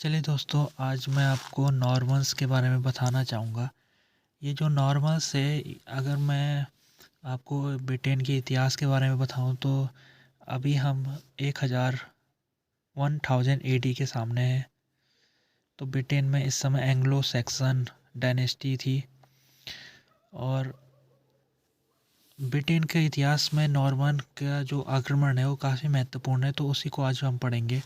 चलिए दोस्तों, आज मैं आपको नॉर्मन्स के बारे में बताना चाहूँगा। ये जो नॉर्मन्स है, अगर मैं आपको ब्रिटेन के इतिहास के बारे में बताऊँ तो अभी हम 1000 AD के सामने हैं। तो ब्रिटेन में इस समय एंग्लो सैक्सन डायनेस्टी थी और ब्रिटेन के इतिहास में नॉर्मन का जो आक्रमण है वो काफ़ी महत्वपूर्ण है, तो उसी को आज हम पढ़ेंगे।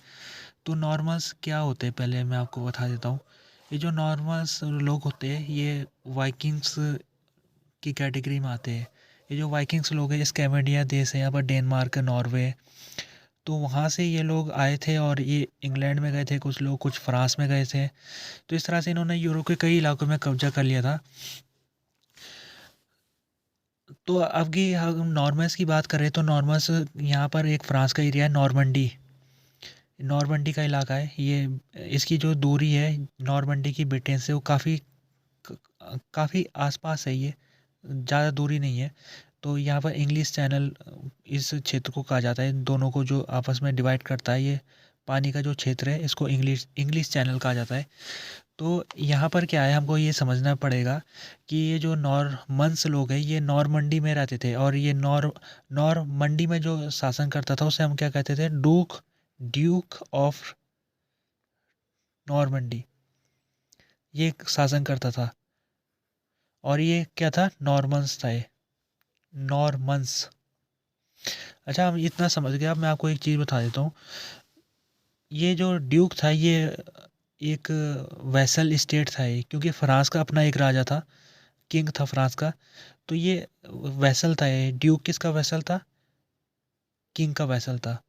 तो नॉर्मन्स क्या होते हैं, पहले मैं आपको बता देता हूँ। ये जो नॉर्मन्स लोग होते हैं ये वाइकिंग्स की कैटेगरी में आते हैं। ये जो वाइकिंग्स लोग हैं, स्कैंडिनेविया देश है, यहाँ पर डेनमार्क, नॉर्वे, तो वहाँ से ये लोग आए थे और ये इंग्लैंड में गए थे, कुछ लोग कुछ फ्रांस में गए थे। तो इस तरह से इन्होंने यूरोप के कई इलाकों में कब्जा कर लिया था। तो अब की हम नॉर्मन्स की बात करें तो नॉर्मन्स यहाँ पर एक फ्रांस का एरिया है, नॉर्मंडी। नॉर्मंडी का इलाका है ये। इसकी जो दूरी है नॉर्मंडी की ब्रिटेन से वो काफ़ी आसपास है, ये ज़्यादा दूरी नहीं है। तो यहाँ पर इंग्लिश चैनल इस क्षेत्र को कहा जाता है। दोनों को जो आपस में डिवाइड करता है, ये पानी का जो क्षेत्र है, इसको इंग्लिश इंग्लिश चैनल कहा जाता है। तो यहाँ पर क्या है, हमको ये समझना पड़ेगा कि ये जो नॉर्मन्स लोग हैं ये नॉर्मंडी में रहते थे, और ये नॉर्मंडी में जो शासन करता था उसे हम क्या कहते थे, ड्यूक ऑफ नॉर्मंडी, ये शासन करता था। और ये क्या था, नॉर्मन्स था, ये नॉर्मन्स। अच्छा, हम इतना समझ गए। अब मैं आपको एक चीज़ बता देता हूँ। ये जो ड्यूक था ये एक वैसल स्टेट था ये, क्योंकि फ्रांस का अपना एक राजा था, किंग था फ्रांस का। तो ये वैसल था, ये ड्यूक किसका वैसल था, किंग का वैसल था।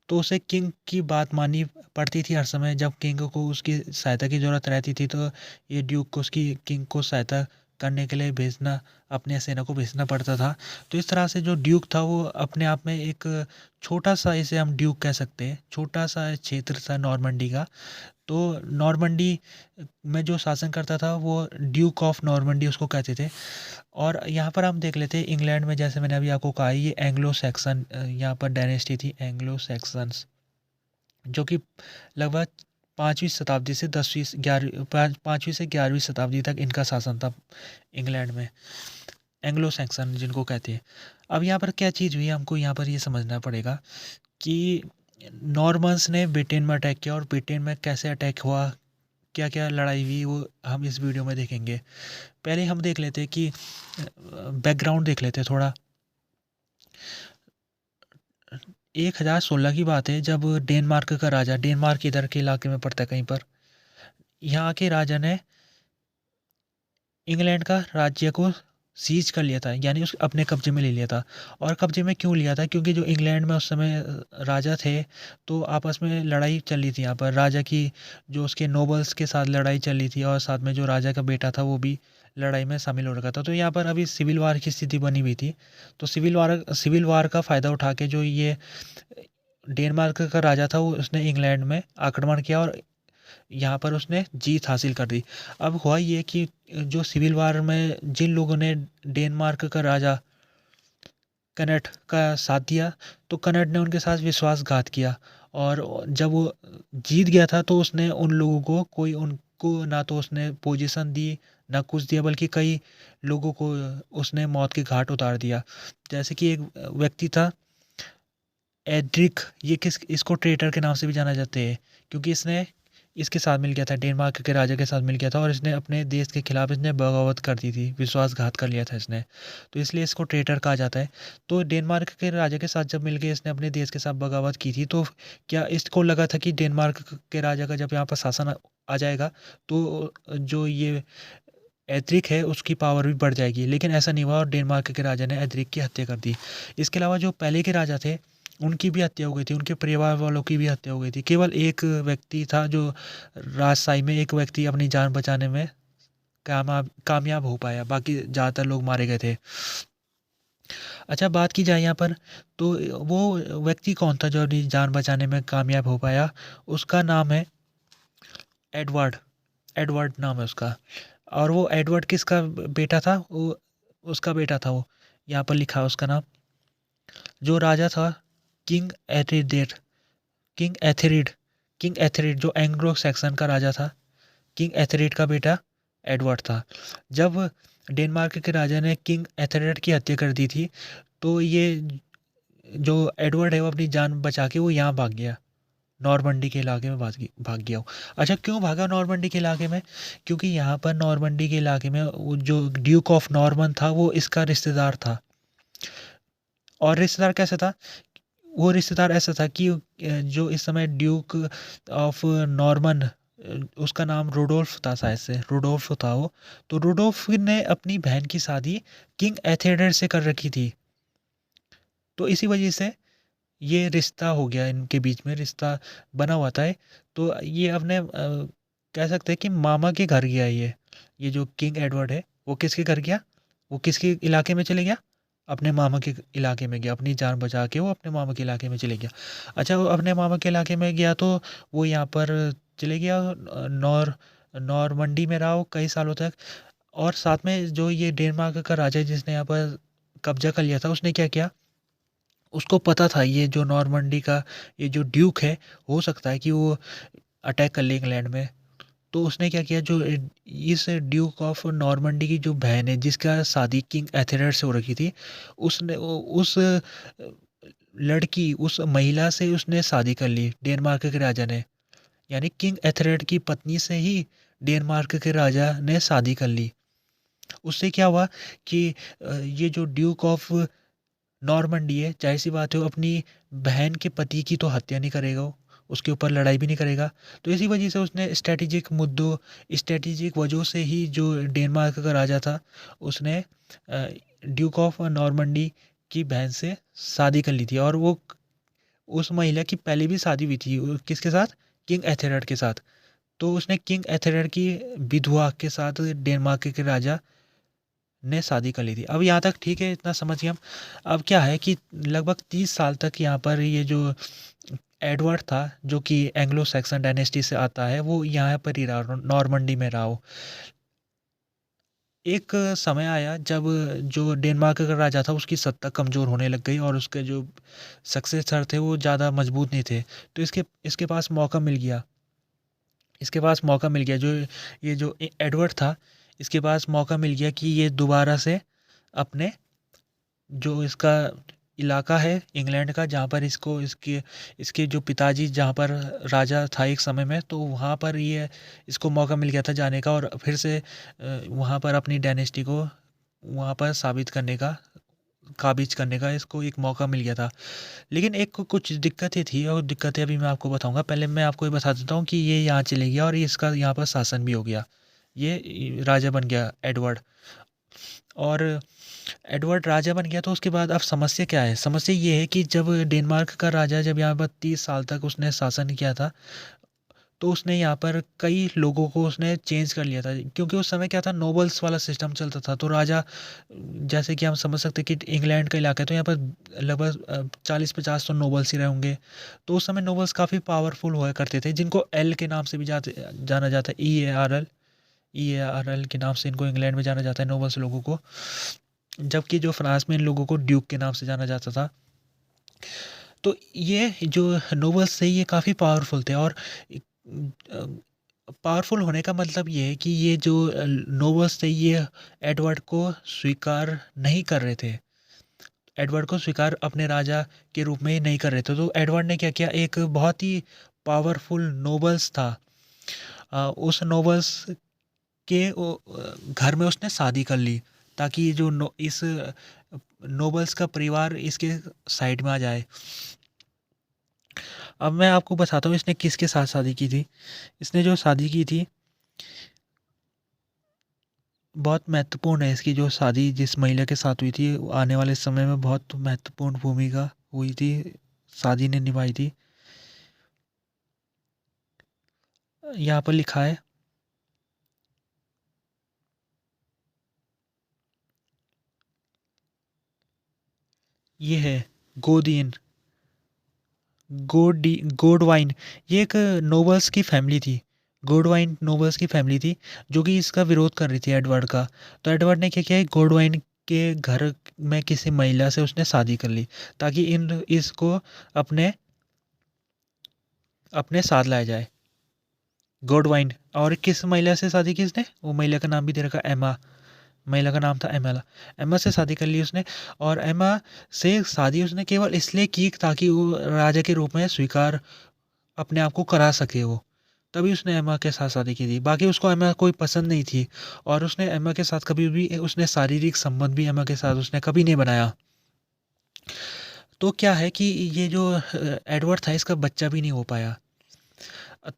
तो उसे किंग की बात माननी पड़ती थी हर समय। जब किंग को उसकी सहायता की ज़रूरत रहती थी तो ये ड्यूक को उसकी किंग को सहायता करने के लिए भेजना, अपने सेना को भेजना पड़ता था। तो इस तरह से जो ड्यूक था वो अपने आप में एक छोटा सा, इसे हम ड्यूक कह सकते हैं, छोटा सा क्षेत्र था नॉर्मंडी का। तो नॉर्मंडी में जो शासन करता था वो ड्यूक ऑफ नॉर्मंडी उसको कहते थे। और यहाँ पर हम देख लेते हैं इंग्लैंड में, जैसे मैंने अभी आपको कहा, ये एंग्लो सैक्सन यहाँ पर डायनेस्टी थी, एंग्लो सैक्सन्स, जो कि लगभग 5वीं शताब्दी से 5वीं से 11वीं शताब्दी तक इनका शासन था इंग्लैंड में, एंग्लो सैक्सन जिनको कहते हैं। अब यहाँ पर क्या चीज़ हुई, हमको यहाँ पर ये समझना पड़ेगा कि नॉर्मन्स ने ब्रिटेन में अटैक किया, और ब्रिटेन में कैसे अटैक हुआ, क्या क्या लड़ाई हुई, वो हम इस वीडियो में देखेंगे। पहले हम देख लेते हैं कि बैकग्राउंड देख लेते हैं थोड़ा। 1016 की बात है, जब डेनमार्क का राजा, डेनमार्क इधर के इलाके में पड़ता है कहीं पर, यहाँ के राजा ने इंग्लैंड का राज्य को सीज कर लिया था, यानी उस अपने कब्जे में ले लिया था। और कब्जे में क्यों लिया था, क्योंकि जो इंग्लैंड में उस समय राजा थे, तो आपस में लड़ाई चल रही थी यहाँ पर, राजा की जो उसके नोबल्स के साथ लड़ाई चल रही थी, और साथ में जो राजा का बेटा था वो भी लड़ाई में शामिल हो रखा था। तो यहाँ पर अभी सिविल वार की स्थिति बनी हुई थी। तो सिविल वार का फ़ायदा उठा के जो ये डेनमार्क का राजा था वो उसने इंग्लैंड में आक्रमण किया और यहाँ पर उसने जीत हासिल कर दी। अब हुआ ये कि जो सिविल वार में जिन लोगों ने डेनमार्क का राजा कनट का साथ दिया, तो कनट ने उनके साथ विश्वासघात किया। और जब वो जीत गया था तो उसने उन लोगों को, कोई उनको ना तो उसने पोजीशन दी ना कुछ दिया, बल्कि कई लोगों को उसने मौत के घाट उतार दिया। जैसे कि एक व्यक्ति था एड्रिक, ये किस इसको ट्रेटर के नाम से भी जाना जाते हैं, क्योंकि इसने इसके साथ मिल गया था, डेनमार्क के राजा के साथ मिल गया था, और इसने अपने देश के खिलाफ इसने बगावत कर दी थी, विश्वासघात कर लिया था इसने। तो इसलिए इसको ट्रेटर कहा जाता है। तो डेनमार्क के राजा के साथ जब मिल के इसने अपने देश के साथ बगावत की थी, तो क्या इसको लगा था कि डेनमार्क के राजा का जब यहाँ पर शासन आ जाएगा तो जो ये एड्रिक है उसकी पावर भी बढ़ जाएगी, लेकिन ऐसा नहीं हुआ और डेनमार्क के राजा ने एड्रिक की हत्या कर दी। इसके अलावा जो पहले के राजा थे उनकी भी हत्या हो गई थी, उनके परिवार वालों की भी हत्या हो गई थी। केवल एक व्यक्ति था जो राजशाही में, एक व्यक्ति अपनी जान बचाने में कामयाब हो पाया, बाकी ज़्यादातर लोग मारे गए थे। अच्छा, बात की जाए यहाँ पर, तो वो व्यक्ति कौन था जो अपनी जान बचाने में कामयाब हो पाया, उसका नाम है एडवर्ड। एडवर्ड नाम है उसका। और वो एडवर्ड किसका बेटा था, वो उसका बेटा था, वो यहाँ पर लिखा है उसका नाम, जो राजा था किंग एथेरिड, किंग एथेरिड किंग एथरीड जो एंग्लो सैक्सन का राजा था, किंग एथरीड का बेटा एडवर्ड था। जब डेनमार्क के राजा ने किंग एथरीड की हत्या कर दी थी, तो ये जो एडवर्ड है वो अपनी जान बचा के वो यहाँ भाग गया, नॉर्मंडी के इलाके में भाग गया वो। अच्छा, क्यों भागा नॉर्मंडी के इलाके में? क्योंकि यहाँ पर नॉर्मंडी के इलाके में वो जो ड्यूक ऑफ नॉर्मन था वो इसका रिश्तेदार था। और रिश्तेदार कैसे था? वो रिश्तेदार ऐसा था कि जो इस समय ड्यूक ऑफ नॉर्मन, उसका नाम रुडोल्फ था, शायद से रुडोल्फ था वो। तो रुडोल्फ ने अपनी बहन की शादी किंग एथेल्रेड से कर रखी थी। तो इसी वजह से ये रिश्ता हो गया, इनके बीच में रिश्ता बना हुआ था। तो ये अपने कह सकते हैं कि मामा के घर गया ये जो किंग एडवर्ड है वो किसके घर गया, वो किसके इलाके में चले गया, अपने मामा के इलाके में गया। अपनी जान बचा के वो अपने मामा के इलाके में चले गया। अच्छा, वो अपने मामा के इलाके में गया तो वो यहाँ पर चले गया, नॉर्मंडी में रहा वो कई सालों तक। और साथ में जो ये डेनमार्क का राजा है जिसने यहाँ पर कब्जा कर लिया था, उसने क्या किया, उसको पता था ये जो नॉर्मंडी का ये जो ड्यूक है, हो सकता है कि वो अटैक कर ले इंग्लैंड में। तो उसने क्या किया, जो इस ड्यूक ऑफ नॉर्मंडी की जो बहन है जिसका शादी किंग एथेल्रेड से हो रखी थी, उसने उस लड़की, उस महिला से उसने शादी कर ली डेनमार्क के राजा ने। यानी किंग एथेल्रेड की पत्नी से ही डेनमार्क के राजा ने शादी कर ली। उससे क्या हुआ कि ये जो ड्यूक ऑफ नॉर्मंडी है, जाहिर सी बात है वो अपनी बहन के पति की तो हत्या नहीं करेगा, वो उसके ऊपर लड़ाई भी नहीं करेगा। तो इसी वजह से उसने स्ट्रेटेजिक वजहों से ही जो डेनमार्क का राजा था उसने ड्यूक ऑफ नॉर्मंडी की बहन से शादी कर ली थी। और वो उस महिला की पहले भी शादी हुई थी, किसके साथ, किंग एथेल्रेड के साथ। तो उसने किंग एथेल्रेड की विधवा के साथ डेनमार्क के राजा ने शादी कर ली थी। अब यहाँ तक ठीक है, इतना समझ गए हम। अब क्या है कि लगभग 30 साल तक यहाँ पर ये जो एडवर्ड था जो कि एंग्लो सैक्सन डायनेस्टी से आता है, वो यहाँ पर ही रहा, नॉर्मंडी में रहा हो। एक समय आया जब जो डेनमार्क का राजा था उसकी सत्ता कमज़ोर होने लग गई और उसके जो सक्सेसर थे वो ज़्यादा मजबूत नहीं थे। तो इसके इसके पास मौका मिल गया, जो ये जो एडवर्ड था, इसके पास मौका मिल गया कि ये दोबारा से अपने जो इसका इलाका है इंग्लैंड का, जहाँ पर इसको इसके इसके जो पिताजी जहाँ पर राजा था एक समय में, तो वहाँ पर ये इसको मौका मिल गया था जाने का और फिर से वहाँ पर अपनी डायनेस्टी को वहाँ पर साबित करने का, काबिज करने का इसको एक मौका मिल गया था। लेकिन एक कुछ दिक्कतें थी और दिक्कतें अभी मैं आपको बताऊंगा। पहले मैं आपको ये बता देता हूँ कि ये यहाँ चले गया और ये इसका यहाँ पर शासन भी हो गया, ये राजा बन गया एडवर्ड। और एडवर्ड राजा बन गया तो उसके बाद अब समस्या क्या है? समस्या ये है कि जब डेनमार्क का राजा जब यहाँ पर 30 साल तक उसने शासन किया था, तो उसने यहाँ पर कई लोगों को उसने चेंज कर लिया था। क्योंकि उस समय क्या था, नोबल्स वाला सिस्टम चलता था। तो राजा, जैसे कि हम समझ सकते हैं कि इंग्लैंड का इलाका है तो यहाँ पर लगभग 40-50 तो नोबल्स ही रहे होंगे। तो उस समय नोबल्स काफ़ी पावरफुल हुआ करते थे, जिनको एल के नाम से भी जाना जाता है, ई ए आर एल के नाम से इनको इंग्लैंड में जाना जाता है नोबल्स लोगों को। जबकि जो फ्रांस में इन लोगों को ड्यूक के नाम से जाना जाता था। तो ये जो नोबल्स थे ये काफ़ी पावरफुल थे। और पावरफुल होने का मतलब ये है कि ये जो नोबल्स थे ये एडवर्ड को स्वीकार नहीं कर रहे थे, एडवर्ड को स्वीकार अपने राजा के रूप में ही नहीं कर रहे थे। तो एडवर्ड ने क्या किया, एक बहुत ही पावरफुल नोबल्स था, उस नोबल्स के घर में उसने शादी कर ली, ताकि जो इस नोबल्स का परिवार इसके साइड में आ जाए। अब मैं आपको बताता हूँ इसने किसके साथ शादी की थी। इसने जो शादी की थी बहुत महत्वपूर्ण है, इसकी जो शादी जिस महिला के साथ हुई थी वो आने वाले समय में बहुत महत्वपूर्ण भूमिका हुई थी, शादी ने निभाई थी। यहाँ पर लिखा है, ये है गोदियन गोडवाइन। ये एक नोबल्स की फैमिली थी, गोडवाइन नोबल्स की फैमिली थी जो कि इसका विरोध कर रही थी एडवर्ड का। तो एडवर्ड ने क्या किया, गोडवाइन के घर में किसी महिला से उसने शादी कर ली, ताकि इन इसको अपने अपने साथ लाया जाए। गॉडवाइन। और किस महिला से शादी की उसने? वो महिला का नाम भी दे रखा, एमा। महिला का नाम था एमा। एमा से शादी कर ली उसने। और एमा से शादी उसने केवल इसलिए की ताकि वो राजा के रूप में स्वीकार अपने आप को करा सके वो। तभी उसने एमा के साथ शादी की थी, बाकी उसको एमा कोई पसंद नहीं थी। और उसने एमा के साथ कभी भी उसने शारीरिक संबंध भी एमा के साथ उसने कभी नहीं बनाया। तो क्या है कि ये जो एडवर्ड था, इसका बच्चा भी नहीं हो पाया।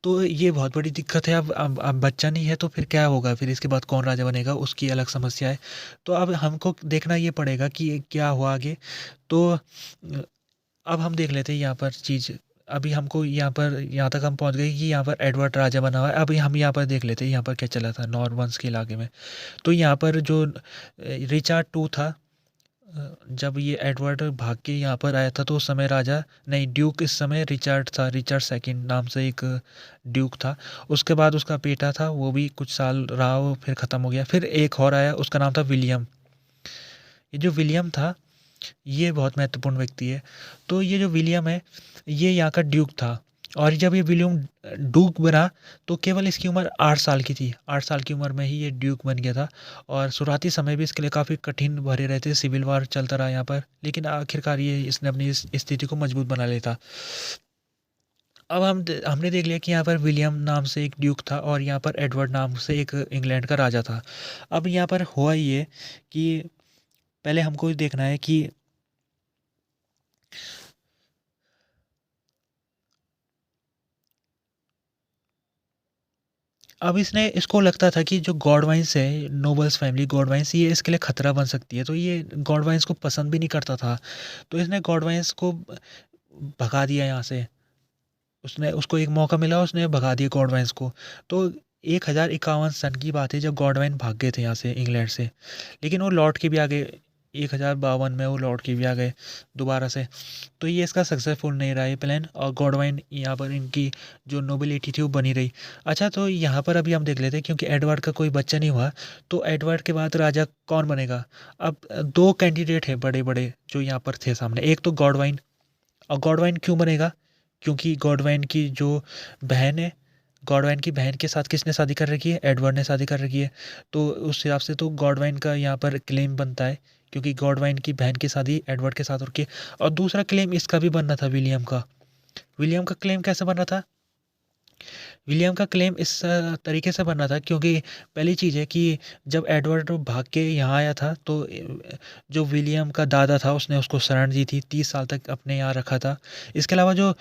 तो ये बहुत बड़ी दिक्कत है। अब बच्चा नहीं है तो फिर क्या होगा, फिर इसके बाद कौन राजा बनेगा, उसकी अलग समस्या है। तो अब हमको देखना ये पड़ेगा कि क्या हुआ आगे। तो अब हम देख लेते हैं यहाँ पर चीज़। अभी हमको यहाँ पर, यहाँ तक हम पहुँच गए कि यहाँ पर एडवर्ड राजा बना हुआ है। अभी हम यहाँ पर देख लेते हैं यहाँ पर क्या चला था नॉर्मन्स के इलाके में। तो यहाँ पर जो रिचार्ड टू था, जब ये एडवर्ड भाग के यहाँ पर आया था तो उस समय राजा नहीं, ड्यूक इस समय रिचर्ड था। रिचर्ड सेकंड नाम से एक ड्यूक था। उसके बाद उसका बेटा था, वो भी कुछ साल रहा, वो फिर ख़त्म हो गया। फिर एक और आया, उसका नाम था विलियम। ये जो विलियम था, ये बहुत महत्वपूर्ण व्यक्ति है। तो ये जो विलियम है, ये यहाँ का ड्यूक था। और जब ये विलियम ड्यूक बना तो केवल इसकी उम्र 8 साल की थी। 8 साल की उम्र में ही ये ड्यूक बन गया था। और शुरुआती समय भी इसके लिए काफ़ी कठिन भरे रहते, सिविल वार चलता रहा यहाँ पर, लेकिन आखिरकार ये इसने अपनी इस स्थिति को मजबूत बना लिया था। अब हमने देख लिया कि यहाँ पर विलियम नाम से एक ड्यूक था और यहाँ पर एडवर्ड नाम से एक इंग्लैंड का राजा था। अब यहाँ पर हुआ ये कि पहले हमको देखना है कि अब इसने इसको लगता था कि जो गॉडवाइंस है, नोबल्स फैमिली गॉडवाइंस, ये इसके लिए खतरा बन सकती है। तो ये गॉडवाइंस को पसंद भी नहीं करता था। तो इसने गॉडवाइंस को भगा दिया यहाँ से। उसने उसको एक मौका मिला, उसने भगा दिया गॉडवाइंस को। तो 1051 सन की बात है जब गॉडवाइन भाग गए थे यहाँ से, इंग्लैंड से। लेकिन वो लौट के भी आ गए। 1052 में वो लौट के भी आ गए दोबारा से। तो ये इसका सक्सेसफुल नहीं रहा ये प्लान, और गॉडवाइन यहाँ पर इनकी जो नोबिलिटी थी वो बनी रही। अच्छा, तो यहाँ पर अभी हम देख लेते हैं, क्योंकि एडवर्ड का कोई बच्चा नहीं हुआ, तो एडवर्ड के बाद राजा कौन बनेगा? अब दो कैंडिडेट है बड़े बड़े जो यहाँ पर थे सामने। एक तो गॉडवाइन। और गॉडवाइन क्यों बनेगा? क्योंकि गॉडवाइन की जो बहन है, गॉडवाइन की बहन के साथ किसने शादी कर रखी है? एडवर्ड ने शादी कर रखी है। तो उस हिसाब से तो गॉडवाइन का यहाँ पर क्लेम बनता है, क्योंकि गॉडवाइन की बहन की शादी एडवर्ड के साथ हो रखी है। और दूसरा क्लेम इसका भी बनना था, विलियम का। विलियम का क्लेम कैसे बन रहा था? विलियम का क्लेम इस तरीके से बन रहा था, क्योंकि पहली चीज़ है कि जब एडवर्ड भाग के यहाँ आया था तो जो विलियम का दादा था उसने उसको शरण दी थी, 30 साल तक अपने यहाँ रखा था। इसके अलावा जो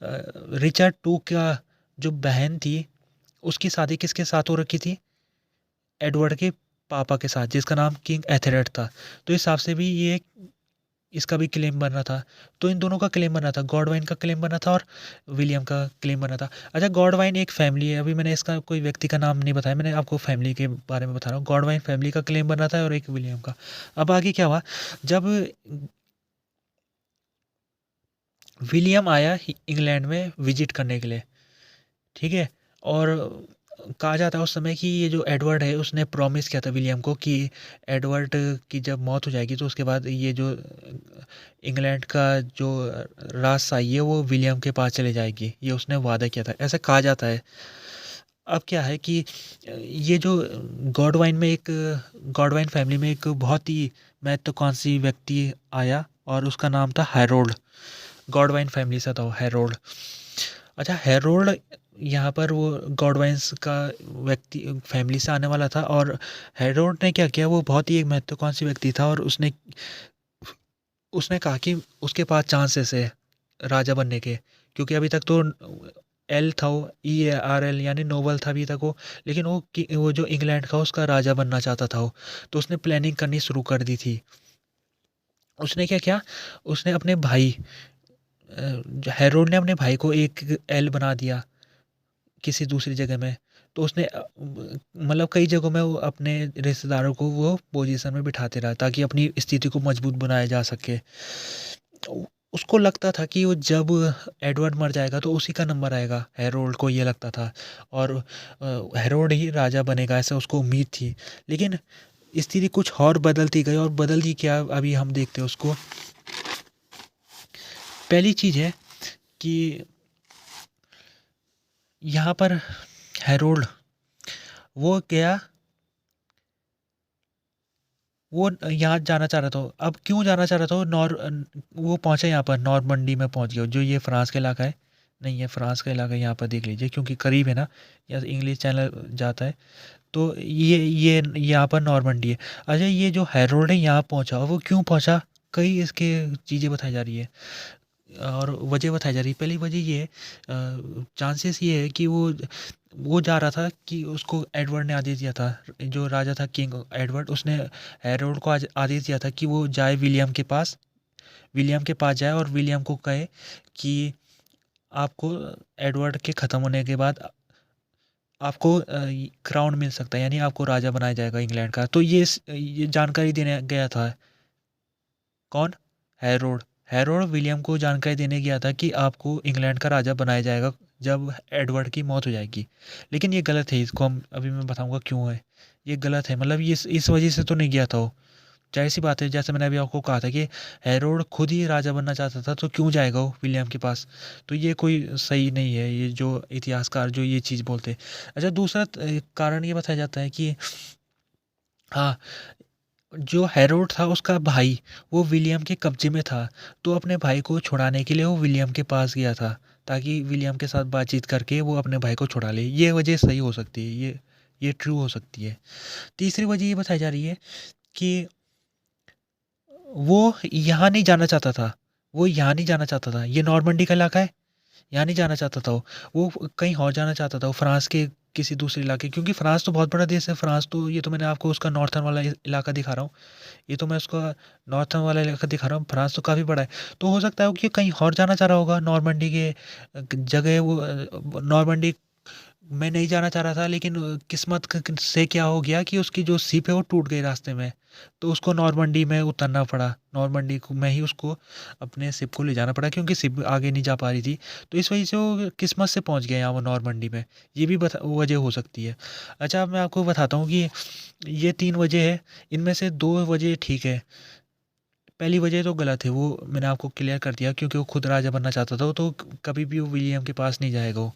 रिचर्ड टू का जो बहन थी, उसकी शादी किसके साथ हो रखी थी? एडवर्ड के पापा के साथ, जिसका नाम किंग एथेरेड था। तो इस हिसाब से भी ये इसका भी क्लेम बन रहा था। तो इन दोनों का क्लेम बना था, गॉडवाइन का क्लेम बना था और विलियम का क्लेम बना था। अच्छा, गॉडवाइन एक फैमिली है, अभी मैंने इसका कोई व्यक्ति का नाम नहीं बताया, मैंने आपको फैमिली के बारे में बता रहा हूँ। गॉडवाइन फैमिली का क्लेम बना था और एक विलियम का। अब आगे क्या हुआ, जब विलियम आया इंग्लैंड में विजिट करने के लिए, ठीक है। और कहा जाता है उस समय कि ये जो एडवर्ड है उसने प्रॉमिस किया था विलियम को कि एडवर्ड की जब मौत हो जाएगी तो उसके बाद ये जो इंग्लैंड का जो राजशाही है वो विलियम के पास चले जाएगी, ये उसने वादा किया था, ऐसा कहा जाता है। अब क्या है कि ये जो गॉडवाइन में एक गॉडवाइन फैमिली में एक बहुत ही महत्वाकांक्षी व्यक्ति आया और उसका नाम था हैरोल्ड। गॉडवाइन फैमिली से था वो, हैरोल्ड। अच्छा, हैरोल्ड यहाँ पर वो गॉडवाइंस का व्यक्ति फैमिली से आने वाला था। और हैरोल्ड ने क्या किया, वो बहुत ही एक महत्वाकांक्षी व्यक्ति था और उसने उसने कहा कि उसके पास चांसेस है राजा बनने के, क्योंकि अभी तक तो एल था, वो EARL यानी नोबल था अभी तक वो। लेकिन वो जो इंग्लैंड का उसका राजा बनना चाहता था वो। तो उसने प्लानिंग करनी शुरू कर दी थी। उसने क्या किया, उसने अपने भाई हैरोल्ड ने अपने भाई को एक एल बना दिया किसी दूसरी जगह में। तो उसने मतलब कई जगहों में वो अपने रिश्तेदारों को वो पोजीशन में बिठाते रहा ताकि अपनी स्थिति को मजबूत बनाया जा सके। उसको लगता था कि वो जब एडवर्ड मर जाएगा तो उसी का नंबर आएगा, हैरोल्ड को ये लगता था। और हैरोल्ड ही राजा बनेगा ऐसा उसको उम्मीद थी। लेकिन स्थिति कुछ और बदलती गई, और बदलती क्या अभी हम देखते हैं उसको। पहली चीज़ है कि यहाँ पर हेरोल्ड वो गया, वो यहाँ जाना चाह रहा था। अब क्यों जाना चाह रहा था वो वो पहुँचा यहाँ पर, नॉर्मंडी में पहुँच गया, जो ये फ्रांस का इलाका है। नहीं, ये फ्रांस का इलाका है, यहाँ पर देख लीजिए क्योंकि करीब है ना, या इंग्लिश चैनल जाता है। तो ये यहाँ पर नॉर्मंडी है। अच्छा, ये जो हैरोल्ड है यहाँ पहुँचा, वो क्यों पहुँचा, कई इसके चीज़ें बताई जा रही है और वजह बताई जा रही है। पहली वजह ये है, चांसेस ये है कि वो जा रहा था कि उसको एडवर्ड ने आदेश दिया था, जो राजा था किंग एडवर्ड, उसने हैरोल्ड को आदेश दिया था कि वो जाए विलियम के पास जाए और विलियम को कहे कि आपको एडवर्ड के ख़त्म होने के बाद आपको क्राउन मिल सकता है, यानी आपको राजा बनाया जाएगा इंग्लैंड का। तो ये जानकारी देने गया था कौन, हैरोल्ड। हैरोल्ड विलियम को जानकारी देने गया था कि आपको इंग्लैंड का राजा बनाया जाएगा जब एडवर्ड की मौत हो जाएगी। लेकिन ये गलत है, इसको हम अभी मैं बताऊंगा क्यों है ये गलत है। मतलब ये इस वजह से तो नहीं गया था वो। जाहिर सी बात है, जैसे मैंने अभी आपको कहा था कि हैरोल्ड खुद ही राजा बनना चाहता था, तो क्यों जाएगा वो विलियम के पास। तो ये कोई सही नहीं है, ये जो इतिहासकार जो ये चीज़ बोलते हैं। अच्छा, दूसरा कारण ये बताया जाता है कि हाँ, जो हैरोल्ड था उसका भाई वो विलियम के कब्जे में था, तो अपने भाई को छुड़ाने के लिए वो विलियम के पास गया था, ताकि विलियम के साथ बातचीत करके वो अपने भाई को छुड़ा ले। ये वजह सही हो सकती है, ये ट्रू हो सकती है। तीसरी वजह ये बताई जा रही है कि वो यहाँ नहीं जाना चाहता था, वो यहाँ नहीं जाना चाहता था, ये नॉर्मंडी का इलाका है, यहाँ नहीं जाना चाहता था वो कहीं और जाना चाहता था, वो फ्रांस के किसी दूसरे इलाके, क्योंकि फ्रांस तो बहुत बड़ा देश है। फ्रांस तो, ये तो मैंने आपको उसका नॉर्थर्न वाला इलाका दिखा रहा हूँ, ये तो मैं उसका नॉर्थर्न वाला इलाका दिखा रहा हूँ। फ्रांस तो काफ़ी बड़ा है, तो हो सकता है कि कहीं और जाना चाह रहा होगा नॉर्मंडी के जगह। वो नॉर्मंडी मैं नहीं जाना चाह रहा था, लेकिन किस्मत से क्या हो गया कि उसकी जो शिप है वो टूट गई रास्ते में, तो उसको नॉर्मंडी में उतरना पड़ा, में ही उसको अपने शिप को ले जाना पड़ा, क्योंकि शिप आगे नहीं जा पा रही थी। तो इस वजह से वो किस्मत से पहुंच गया यहाँ वो नॉर्मंडी में, ये भी वजह हो सकती है। अच्छा, अब मैं आपको बताता हूँ कि ये 3 वजह है, इनमें से 2 वजह ठीक है, पहली वजह तो गलत है, वो मैंने आपको क्लियर कर दिया, क्योंकि वो खुद राजा बनना चाहता था, तो कभी भी वो विलियम के पास नहीं जाएगा वो।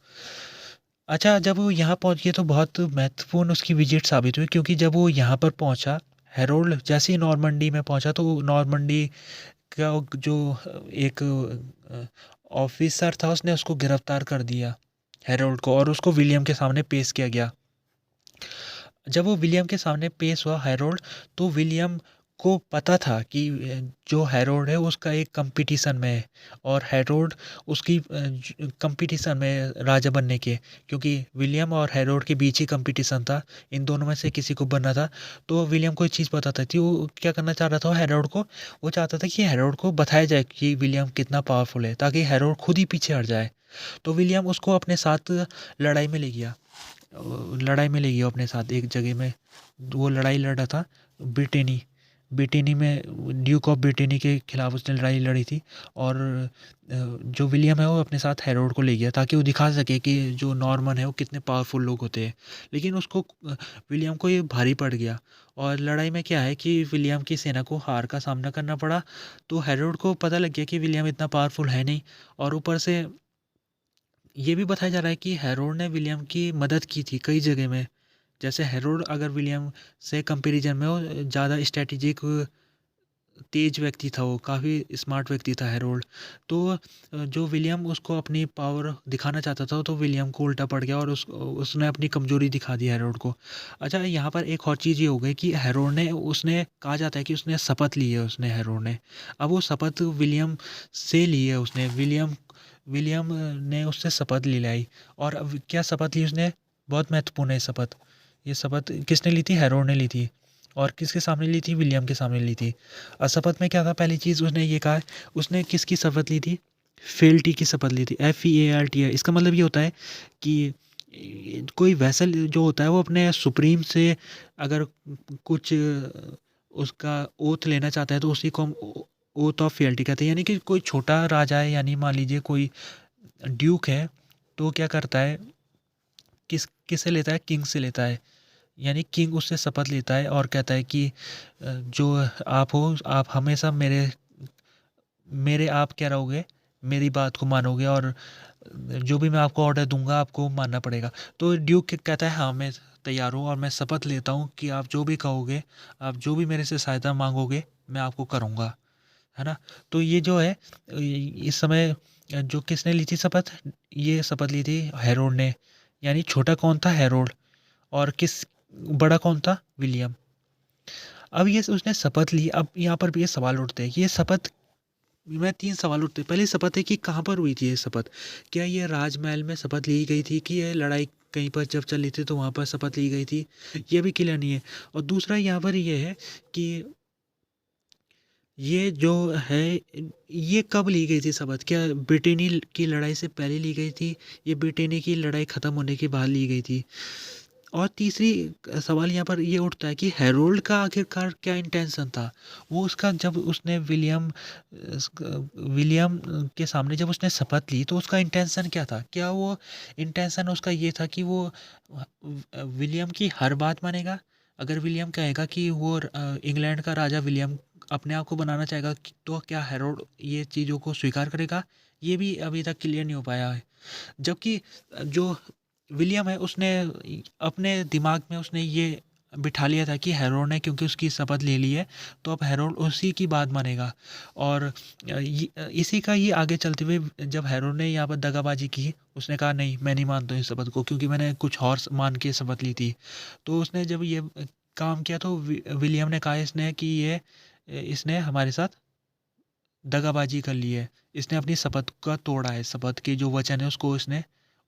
अच्छा, जब वो यहाँ पहुँच गया तो बहुत महत्वपूर्ण उसकी विजिट साबित हुई, क्योंकि जब वो यहाँ पर पहुँचा, हेरोल्ड जैसे ही नॉर्मंडी में पहुँचा, तो नॉर्मंडी का जो एक ऑफिसर था उसने उसको गिरफ्तार कर दिया, हेरोल्ड को, और उसको विलियम के सामने पेश किया गया। जब वो विलियम के सामने पेश हुआ हैरोल्ड, तो विलियम को पता था कि जो हैरोल्ड है उसका एक कंपटीशन में है, और हैरोल्ड उसकी कंपटीशन में राजा बनने के, क्योंकि विलियम और हैरोल्ड के बीच ही कंपटीशन था, इन दोनों में से किसी को बनना था। तो विलियम को एक चीज़ पता था कि वो क्या करना चाह रहा था हैरोल्ड को, वो चाहता था कि हैरोल्ड को बताया जाए कि विलियम कितना पावरफुल है, ताकि हैरोल्ड खुद ही पीछे हट जाए। तो विलियम उसको अपने साथ लड़ाई में ले गया, लड़ाई में ले गया अपने साथ एक जगह में। वो लड़ाई लड़ रहा था ब्रिटेनी ब्रिटेनी में, ड्यूक ऑफ ब्रिटेनी के खिलाफ उसने लड़ाई लड़ी थी। और जो विलियम है वो अपने साथ हैरोल्ड को ले गया, ताकि वो दिखा सके कि जो नॉर्मन है वो कितने पावरफुल लोग होते हैं। लेकिन उसको विलियम को ये भारी पड़ गया, और लड़ाई में क्या है कि विलियम की सेना को हार का सामना करना पड़ा। तो हैरोल्ड को पता लग गया कि विलियम इतना पावरफुल है नहीं, और ऊपर से ये भी बताया जा रहा है कि हैरोल्ड ने विलियम की मदद की थी कई जगह में। जैसे हैरोल्ड अगर विलियम से कंपैरिजन में वो ज़्यादा स्ट्रैटेजिक तेज व्यक्ति था, वो काफ़ी स्मार्ट व्यक्ति था हैरोल्ड। तो जो विलियम उसको अपनी पावर दिखाना चाहता था, तो विलियम को उल्टा पड़ गया, और उसने अपनी कमजोरी दिखा दी हैरोल्ड को। अच्छा, यहाँ पर एक और चीज़ ये हो गई कि हैरोल्ड ने, उसने कहा जाता है कि उसने शपथ ली है, उसने हैरोल्ड ने, अब वो शपथ विलियम से ली है उसने, विलियम ने उससे शपथ लाई। और अब क्या शपथ ली उसने, बहुत महत्वपूर्ण है शपथ। ये शपथ किसने ली थी, हैरोल्ड ने ली थी, और किसके सामने ली थी, विलियम के सामने ली थी। शपथ में क्या था, पहली चीज़ उसने ये कहा, उसने किसकी शपथ ली थी, फेल्टी की शपथ ली थी, FEALT है। इसका मतलब ये होता है कि कोई वैसल जो होता है वो अपने सुप्रीम से अगर कुछ उसका ओथ लेना चाहता है, तो उसी को हम ओथ ऑफ फेल्टी कहते हैं। यानी कि कोई छोटा राजा है, यानी मान लीजिए कोई ड्यूक है, तो क्या करता है, किससे लेता है, किंग से लेता है। यानी किंग उससे शपथ लेता है और कहता है कि जो आप हो, आप हमेशा मेरे मेरे आप क्या रहोगे, मेरी बात को मानोगे, और जो भी मैं आपको ऑर्डर दूंगा आपको मानना पड़ेगा। तो ड्यूक कहता है हाँ मैं तैयार हूँ और मैं शपथ लेता हूँ कि आप जो भी कहोगे, आप जो भी मेरे से सहायता मांगोगे मैं आपको करूँगा, है ना। तो ये जो है इस समय जो किसने ली थी शपथ, ये शपथ ली थी हेरोड ने। यानी छोटा कौन था, हेरोड, और किस बड़ा कौन था, विलियम। अब ये उसने शपथ ली। अब यहाँ पर भी ये सवाल उठते हैं, ये शपथ में 3 सवाल उठते हैं। पहली शपथ है कि कहाँ पर हुई थी ये शपथ? क्या ये राजमहल में शपथ ली गई थी कि ये लड़ाई कहीं पर जब चल रही थी तो वहाँ पर शपथ ली गई थी? ये भी क्लियर नहीं है। और दूसरा यहाँ पर ये है कि ये जो है ये कब ली गई थी शपथ? क्या ब्रिटेनी की लड़ाई से पहले ली गई थी? ये ब्रिटेनी की लड़ाई ख़त्म होने के बाद ली गई थी? और तीसरी सवाल यहाँ पर ये उठता है कि हैरोल्ड का आखिरकार क्या इंटेंशन था? वो उसका जब उसने विलियम के सामने जब उसने शपथ ली तो उसका इंटेंशन क्या था? क्या वो इंटेंशन उसका ये था कि वो विलियम की हर बात मानेगा? अगर विलियम कहेगा कि वो इंग्लैंड का राजा विलियम अपने आप को बनाना चाहेगा तो क्या हैरोल्ड ये चीज़ों को स्वीकार करेगा? ये भी अभी तक क्लियर नहीं हो पाया है। जबकि जो विलियम है उसने अपने दिमाग में उसने ये बिठा लिया था कि हेरोल्ड ने क्योंकि उसकी शपथ ले ली है तो अब हेरोल्ड उसी की बात मानेगा। और इसी का ये आगे चलते हुए जब हेरोल्ड ने यहाँ पर दगाबाजी की, उसने कहा नहीं मैं नहीं मानता हूँ इस शपथ को क्योंकि मैंने कुछ और मान के शपथ ली थी। तो उसने जब ये काम किया तो विलियम ने कहा इसने कि ये इसने हमारे साथ दगाबाजी कर ली है, इसने अपनी शपथ का तोड़ा है, शपथ के जो वचन है उसको इसने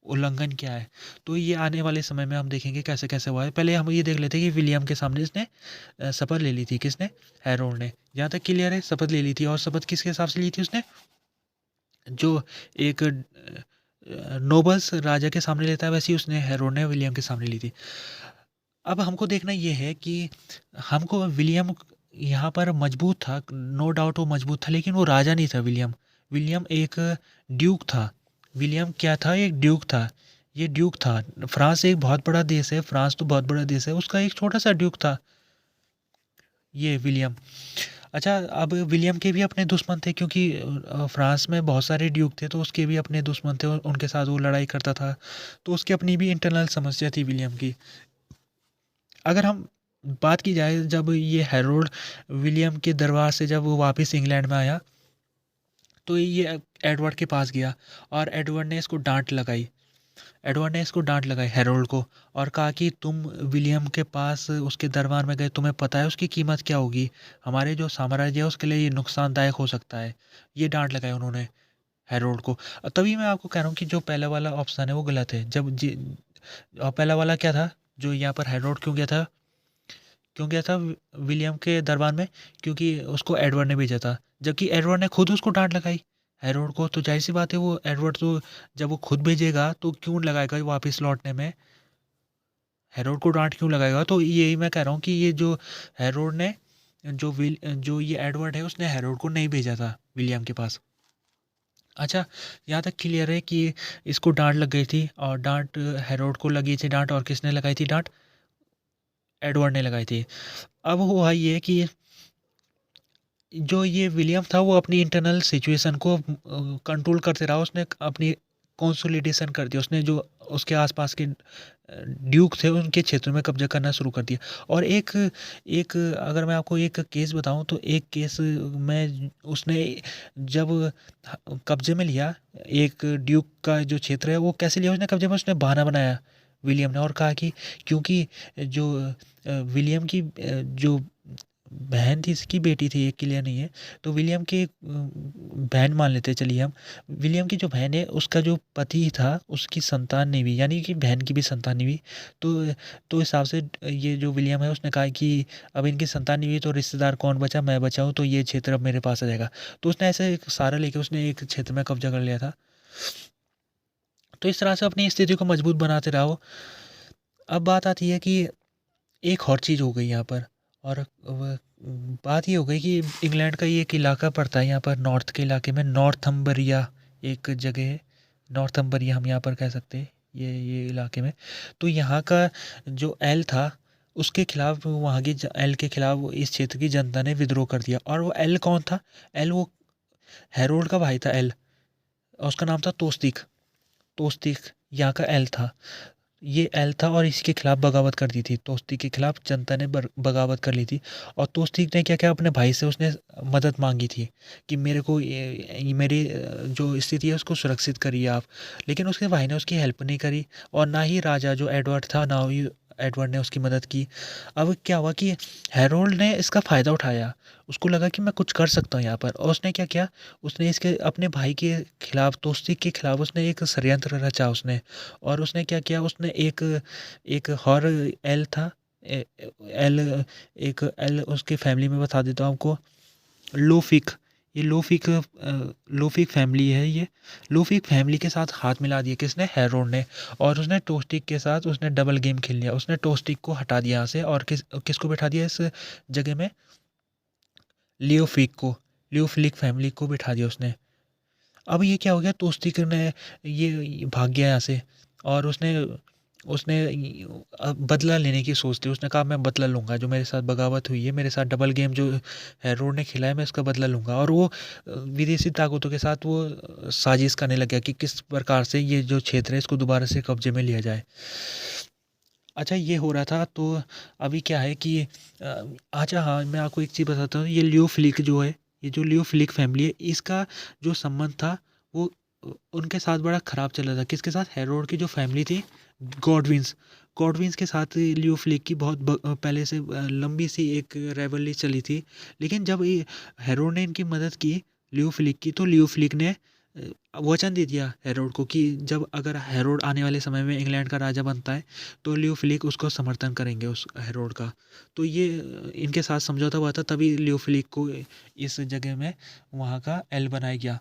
उल्लंघन किया है। तो ये आने वाले समय में हम देखेंगे कैसे कैसे हुआ है। पहले हम ये देख लेते हैं कि विलियम के सामने इसने शपथ ले ली थी, किसने, हैरोल्ड ने। यहाँ तक क्लियर है, शपथ ले ली थी। और शपथ किसके हिसाब से ली थी उसने, जो एक नोबल्स राजा के सामने लेता है वैसे ही उसने हैरोल्ड ने विलियम के सामने ली थी। अब हमको देखना ये है कि हमको विलियम यहाँ पर मजबूत था, नो डाउट वो मजबूत था, लेकिन वो राजा नहीं था विलियम। विलियम एक ड्यूक था। विलियम क्या था, एक ड्यूक था। ये ड्यूक था। फ्रांस एक बहुत बड़ा देश है, फ्रांस तो बहुत बड़ा देश है, उसका एक छोटा सा ड्यूक था ये विलियम। अच्छा, अब विलियम के भी अपने दुश्मन थे क्योंकि फ्रांस में बहुत सारे ड्यूक थे तो उसके भी अपने दुश्मन थे और उनके साथ वो लड़ाई करता था। तो उसकी अपनी भी इंटरनल समस्या थी विलियम की। अगर हम बात की जाए जब ये हैरोल्ड विलियम के दरबार से जब वो वापस इंग्लैंड में आया तो ये एडवर्ड के पास गया और एडवर्ड ने इसको डांट लगाई। एडवर्ड ने इसको डांट लगाई हैरोल्ड को और कहा कि तुम विलियम के पास उसके दरबार में गए, तुम्हें पता है उसकी कीमत क्या होगी, हमारे जो साम्राज्य है उसके लिए ये नुकसानदायक हो सकता है। ये डांट लगाई उन्होंने हैरोल्ड को। तभी मैं आपको कह रहा हूँ कि जो पहला वाला ऑप्शन है वो गलत है। और पहला वाला क्या था, जो यहाँ पर हैरोल्ड क्यों गया था, क्यों गया था विलियम के दरबार में, क्योंकि उसको एडवर्ड ने भेजा था। जबकि एडवर्ड ने खुद उसको डांट लगाई हेरोड को, तो जाहिर सी बात है वो एडवर्ड तो जब वो खुद भेजेगा तो क्यों लगाएगा वापस लौटने में, हेरोड को डांट क्यों लगाएगा। तो यही मैं कह रहा हूँ कि ये जो हेरोड ने जो ये एडवर्ड है उसने हेरोड को नहीं भेजा था विलियम के पास। अच्छा, यहाँ तक क्लियर है कि इसको डांट लग गई थी और डांट हेरोड को लगी थी डांट, और किसने लगाई थी डांट, एडवर्ड ने लगाई थी। अब हुआ ये कि जो ये विलियम था वो अपनी इंटरनल सिचुएशन को कंट्रोल करते रहा। उसने अपनी कंसोलिडेशन कर दिया, उसने जो उसके आसपास के ड्यूक थे उनके क्षेत्रों में कब्जा करना शुरू कर दिया। और एक एक अगर मैं आपको एक केस बताऊं तो एक केस में उसने जब कब्जे में लिया एक ड्यूक का जो क्षेत्र है वो कैसे लिया उसने कब्जे में, उसने बहाना बनाया विलियम ने और कहा कि क्योंकि जो विलियम की जो बहन थी, इसकी बेटी थी, एक क्लियर नहीं है, तो विलियम की बहन मान लेते चलिए हम। विलियम की जो बहन है उसका जो पति था उसकी संतान नहीं हुई, यानी कि बहन की भी संतान नहीं हुई। तो हिसाब से ये जो विलियम है उसने कहा कि अब इनकी संतान नहीं हुई तो रिश्तेदार कौन बचा, मैं बचा हूँ तो ये क्षेत्र अब मेरे पास आ जाएगा। तो उसने ऐसे एक सहारा लेके उसने एक क्षेत्र में कब्जा कर लिया था। तो इस तरह से अपनी स्थिति को मजबूत बनाते रहो। अब बात आती है कि एक और चीज़ हो गई यहाँ पर, और बात ये हो गई कि इंग्लैंड का ये एक इलाका पड़ता है यहाँ पर नॉर्थ के इलाके में, नॉर्थम्बरिया एक जगह है, नॉर्थम्बरिया हम यहाँ पर कह सकते हैं ये इलाके में। तो यहाँ का जो एल था उसके खिलाफ, वहाँ की एल के खिलाफ इस क्षेत्र की जनता ने विद्रोह कर दिया। और वो एल कौन था, एल वो हैरोल्ड का भाई था एल, और उसका नाम था तोस्तिक। तोस्तिक यहाँ का एल था, ये एल था और इसके खिलाफ बगावत कर दी थी। तोस्तिक के खिलाफ जनता ने बगावत कर ली थी और तोस्तिक ने क्या किया, अपने भाई से उसने मदद मांगी थी कि मेरे को मेरी जो स्थिति है उसको सुरक्षित करिए आप। लेकिन उसके भाई ने उसकी हेल्प नहीं करी और ना ही राजा जो एडवर्ड था, ना ही एडवर्ड ने उसकी मदद की। अब क्या हुआ कि हैरोल्ड ने इसका फ़ायदा उठाया, उसको लगा कि मैं कुछ कर सकता हूँ यहाँ पर, और उसने क्या किया, उसने इसके अपने भाई के खिलाफ, तोस्तिक के खिलाफ उसने एक षड्यंत्र रचा उसने। और उसने क्या किया, उसने एक एक और एल था, एल, एक एल उसकी फैमिली में बता देता हूँ आपको, लोफिक। ये लोफिक फैमिली है ये। लोफिक फैमिली के साथ हाथ मिला दिया किसने, हैरोल्ड ने। और उसने टोस्टिक के साथ उसने डबल गेम खेल लिया, उसने टोस्टिक को हटा दिया यहाँ से और किसको बैठा दिया इस जगह में, लियोफिक को, लियोफिलिक फैमिली को बिठा दिया उसने। अब ये क्या हो गया, तोस्तिक ने ये भाग गया यहाँ से और उसने उसने बदला लेने की सोच थी। उसने कहा मैं बदला लूँगा, जो मेरे साथ बगावत हुई है, मेरे साथ डबल गेम जो हैरोल्ड ने खेला है, मैं इसका बदला लूँगा। और वो विदेशी ताकतों के साथ वो साजिश करने लग गया कि किस प्रकार से ये जो क्षेत्र है इसको दोबारा से कब्जे में लिया जाए। अच्छा, ये हो रहा था तो अभी क्या है कि अच्छा हाँ, मैं आपको एक चीज़ बताता हूँ, ये लियो फ्लिक जो है, ये जो लियो फ्लिक फैमिली है, इसका जो संबंध था वो उनके साथ बड़ा ख़राब चल रहा था। किसके साथ, हेरोड की जो फैमिली थी, गॉडविंस, गॉडविंस के साथ लियो फ्लिक की बहुत पहले से लंबी सी एक राइवलरी चली थी। लेकिन जब ये हेरोड ने इनकी मदद की, लियो फ्लिक की, तो लियो फ्लिक ने वचन दे दिया हेरोड को कि जब अगर हेरोड आने वाले समय में इंग्लैंड का राजा बनता है तो लियो फिलिक उसको समर्थन करेंगे, उस हेरोड का। तो ये इनके साथ समझौता हुआ था, तभी लियो फिलिक को इस जगह में वहाँ का एल बनाया गया।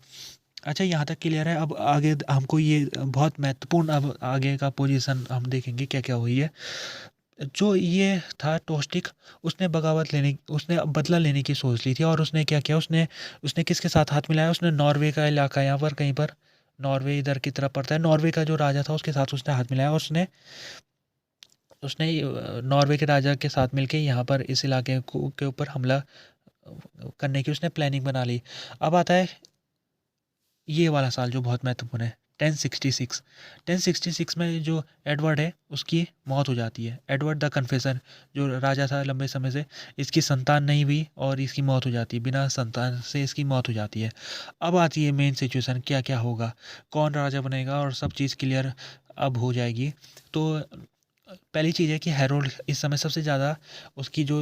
अच्छा, यहाँ तक क्लियर है। अब आगे हमको ये बहुत महत्वपूर्ण, अब आगे का पोजीशन हम देखेंगे क्या क्या हुई है। जो ये था टोस्टिक, उसने बगावत लेने, उसने बदला लेने की सोच ली थी और उसने क्या किया, उसने उसने किसके साथ हाथ मिलाया, उसने नॉर्वे का इलाका, यहाँ पर कहीं पर नॉर्वे इधर की तरफ पड़ता है, नॉर्वे का जो राजा था उसके साथ उसने हाथ मिलाया। उसने उसने नॉर्वे के राजा के साथ मिलके यहाँ पर इस इलाके को के ऊपर हमला करने की उसने प्लानिंग बना ली। अब आता है ये वाला साल जो बहुत महत्वपूर्ण है, 1066। 1066 में जो एडवर्ड है उसकी मौत हो जाती है। एडवर्ड द कन्फेसर जो राजा था लंबे समय से, इसकी संतान नहीं हुई और इसकी मौत हो जाती है, बिना संतान से इसकी मौत हो जाती है। अब आती है मेन सिचुएशन, क्या क्या होगा, कौन राजा बनेगा, और सब चीज़ क्लियर अब हो जाएगी। तो पहली चीज़ है कि हैरोल्ड इस समय सबसे ज़्यादा उसकी जो,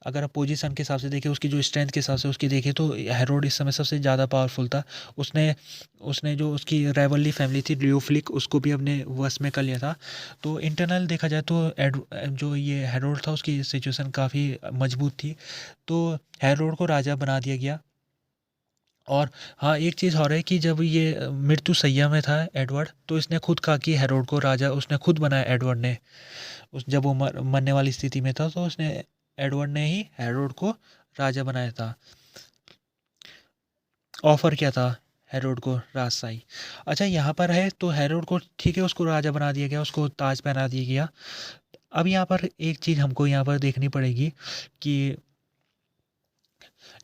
अगर आप पोजीशन के हिसाब से देखें, उसकी जो स्ट्रेंथ के हिसाब से उसकी देखें, तो हैरोल्ड इस समय सबसे ज़्यादा पावरफुल था। उसने उसने जो उसकी राइवलरी फैमिली थी लियोफ्लिक, उसको भी अपने वश में कर लिया था। तो इंटरनल देखा जाए तो जो ये हैरोल्ड था उसकी सिचुएशन काफ़ी मजबूत थी। तो हैरोल्ड को राजा बना दिया गया। और हाँ, एक चीज़ और है कि जब ये मृत्युशैया में था एडवर्ड, तो इसने खुद कहा कि हैरोल्ड को राजा उसने खुद बनाया, एडवर्ड ने। उस जब वो मरने वाली स्थिति में था तो उसने, एडवर्ड ने ही हेरोड को राजा बनाया था, ऑफर किया था हेरोड को राजशाही। अच्छा, यहाँ पर है तो हेरोड को ठीक है, उसको राजा बना दिया गया, उसको ताज पहना दिया गया। अब यहाँ पर एक चीज़ हमको यहाँ पर देखनी पड़ेगी कि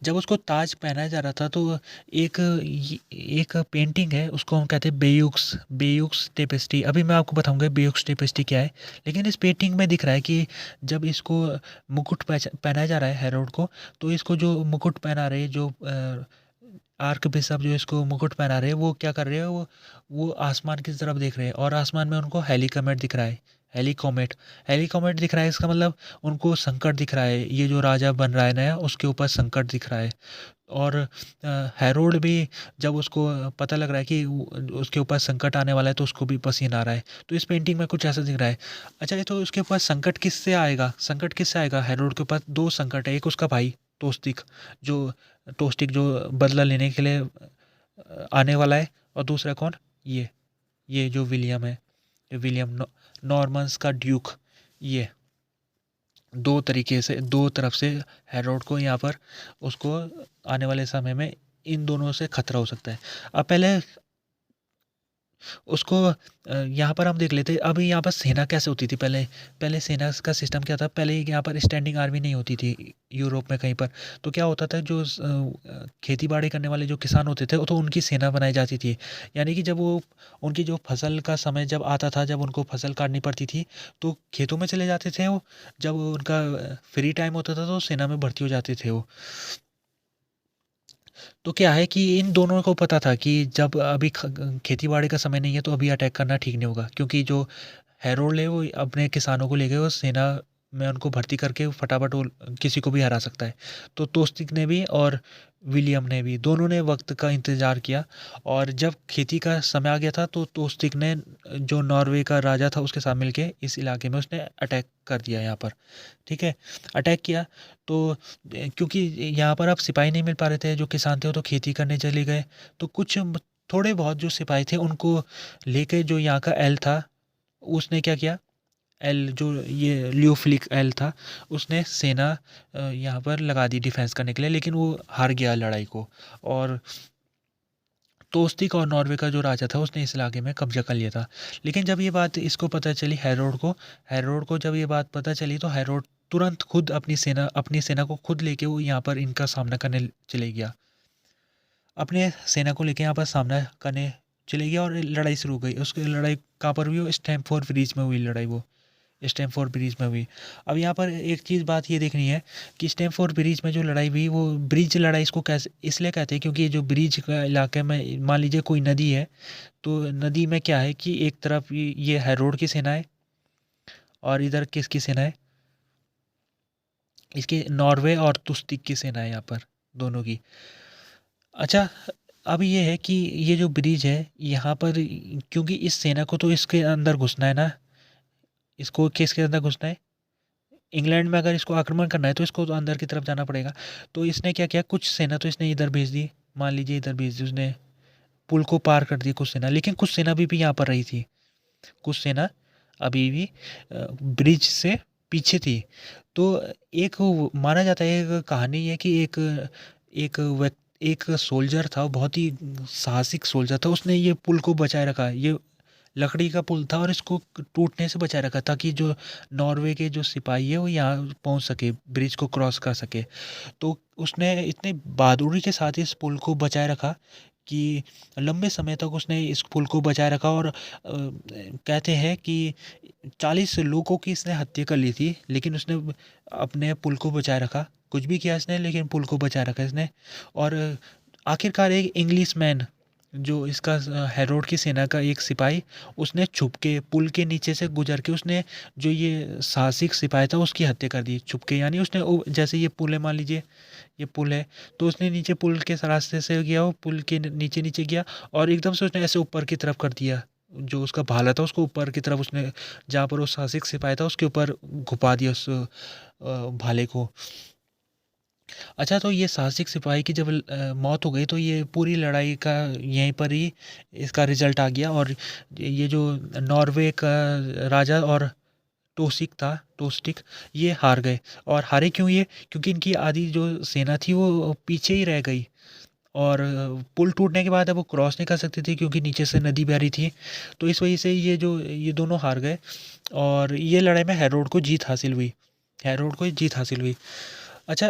जब उसको ताज पहनाया जा रहा था तो एक एक पेंटिंग है, उसको हम कहते हैं बेयुक्स, बेयुक्स टेपेस्ट्री। अभी मैं आपको बताऊंगा बेयुक्स टेपेस्ट्री क्या है। लेकिन इस पेंटिंग में दिख रहा है कि जब इसको मुकुट पहनाया जा रहा है हेरोड को, तो इसको जो मुकुट पहना रहे, जो आर्क बिशप जो इसको मुकुट पहना रहे हैं, वो क्या कर रहे हैं, वो आसमान की तरफ देख रहे हैं और आसमान में उनको हेलिकॉमेट दिख रहा है, हेलिकॉमेट, हेलिकॉमेट दिख रहा है। इसका मतलब उनको संकट दिख रहा है, ये जो राजा बन रहा है नया, उसके ऊपर संकट दिख रहा है। और हैरोल्ड भी, जब उसको पता लग रहा है कि उसके ऊपर संकट आने वाला है, तो उसको भी पसीना आ रहा है। तो इस पेंटिंग में कुछ ऐसा दिख रहा है। अच्छा, ये तो उसके ऊपर संकट किससे आएगा, संकट किससे आएगा, हैरोल्ड के ऊपर दो संकट है। एक उसका भाई टोस्टिक, जो टोस्टिक जो बदला लेने के लिए आने वाला है, और दूसरा कौन, ये जो विलियम है, विलियम नॉर्मन्स का ड्यूक। ये दो तरीके से, दो तरफ से हेरोड को यहाँ पर, उसको आने वाले समय में इन दोनों से खतरा हो सकता है। अब पहले उसको यहाँ पर हम देख लेते हैं। अभी यहाँ पर सेना कैसे होती थी पहले। पहले सेना का सिस्टम क्या था, पहले यहाँ पर स्टैंडिंग आर्मी नहीं होती थी यूरोप में कहीं पर। तो क्या होता था, जो खेती बाड़ी करने वाले जो किसान होते थे, वो तो उनकी सेना बनाई जाती थी। यानी कि जब वो उनकी जो फसल का समय जब आता था, जब उनको फसल काटनी पड़ती थी, तो खेतों में चले जाते थे वो। जब उनका फ्री टाइम होता था तो सेना में भर्ती हो जाते थे वो। तो क्या है कि इन दोनों को पता था कि जब अभी खेती बाड़ी का समय नहीं है तो अभी अटैक करना ठीक नहीं होगा, क्योंकि जो हेरोल्ड है वो अपने किसानों को लेके वो सेना में उनको भर्ती करके फटाफट वो किसी को भी हरा सकता है। तो तोस्तिक ने भी और विलियम ने भी, दोनों ने वक्त का इंतज़ार किया। और जब खेती का समय आ गया था तो तोस्तिक ने जो नॉर्वे का राजा था उसके साथ मिलके इस इलाके में उसने अटैक कर दिया यहाँ पर। ठीक है, अटैक किया। तो क्योंकि यहाँ पर अब सिपाही नहीं मिल पा रहे थे, जो किसान थे वो तो खेती करने चले गए। तो कुछ थोड़े बहुत जो सिपाही थे उनको लेके जो यहाँ का एल था, उसने क्या किया, एल जो ये लियोफ्लिक एल था, उसने सेना यहाँ पर लगा दी डिफेंस करने के लिए, लेकिन वो हार गया लड़ाई को। और तोस्तिक और नॉर्वे का जो राजा था उसने इस इलाके में कब्जा कर लिया था। लेकिन जब ये बात इसको पता चली हेरोड को जब ये बात पता चली तो हेरोड तुरंत खुद अपनी सेना को खुद लेके वो यहाँ पर इनका सामना करने चले गया। अपने सेना को लेके यहाँ पर सामना करने चले गया और लड़ाई शुरू हो गई। उसकी लड़ाई कहाँ पर हुई, वो स्टैमफोर्ड ब्रिज में हुई लड़ाई, वो स्टैमफोर्ड ब्रिज में हुई। अब यहाँ पर एक चीज़ बात ये देखनी है कि स्टैमफोर्ड ब्रिज में जो लड़ाई हुई वो ब्रिज लड़ाई इसको कैसे इसलिए कहते हैं, क्योंकि ये जो ब्रिज का इलाके में मान लीजिए कोई नदी है, तो नदी में क्या है कि एक तरफ ये हेरोड की सेना है और इधर किसकी सेना है, इसके नॉर्वे और तुस्तिक की सेना है यहाँ पर, दोनों की। अच्छा, अब ये है कि ये जो ब्रिज है यहाँ पर, क्योंकि इस सेना को तो इसके अंदर घुसना है ना, इसको किसके अंदर घुसना है, इंग्लैंड में अगर इसको आक्रमण करना है तो इसको तो अंदर की तरफ जाना पड़ेगा। तो इसने क्या किया, कुछ सेना तो इसने इधर भेज दी, मान लीजिए इधर भेज दी उसने, पुल को पार कर दी कुछ सेना, लेकिन कुछ सेना भी यहाँ पर रही थी, कुछ सेना अभी भी ब्रिज से पीछे थी। तो एक माना जाता है, एक कहानी है कि एक सोल्जर था, बहुत ही साहसिक सोल्जर था, उसने ये पुल को बचाए रखा। ये लकड़ी का पुल था और इसको टूटने से बचाए रखा ताकि जो नॉर्वे के जो सिपाही है वो यहाँ पहुँच सके, ब्रिज को क्रॉस कर सके। तो उसने इतने बहादुरी के साथ इस पुल को बचाए रखा कि लंबे समय तक उसने इस पुल को बचाए रखा। और कहते हैं कि 40 लोगों की इसने हत्या कर ली थी, लेकिन उसने अपने पुल को बचाए रखा। कुछ भी किया इसने, लेकिन पुल को बचाए रखा इसने। और आखिरकार एक इंग्लिश मैन, जो इसका हेरोड की सेना का एक सिपाही, उसने छुप के पुल के नीचे से गुजर के उसने जो ये साहसिक सिपाही था उसकी हत्या कर दी छुप के। यानी उसने जैसे ये पुल है, मान लीजिए ये पुल है, तो उसने नीचे पुल के रास्ते से गया, वो पुल के नीचे नीचे गया और एकदम से उसने ऐसे ऊपर की तरफ कर दिया, जो उसका भाला था उसको ऊपर की तरफ उसने, जहाँ पर वो साहसिक सिपाही था उसके ऊपर घुपा दिया उस भाले को। अच्छा, तो ये साहसिक सिपाही की जब मौत हो गई तो ये पूरी लड़ाई का यहीं पर ही इसका रिजल्ट आ गया। और ये जो नॉर्वे का राजा और टोस्टिक, ये हार गए। और हारे क्यों ये, क्योंकि इनकी आधी जो सेना थी वो पीछे ही रह गई। और पुल टूटने के बाद अब वो क्रॉस नहीं कर सकती थी क्योंकि नीचे से नदी बह रही थी। तो इस वजह से ये दोनों हार गए और ये लड़ाई में हेरोड को जीत हासिल हुई। अच्छा,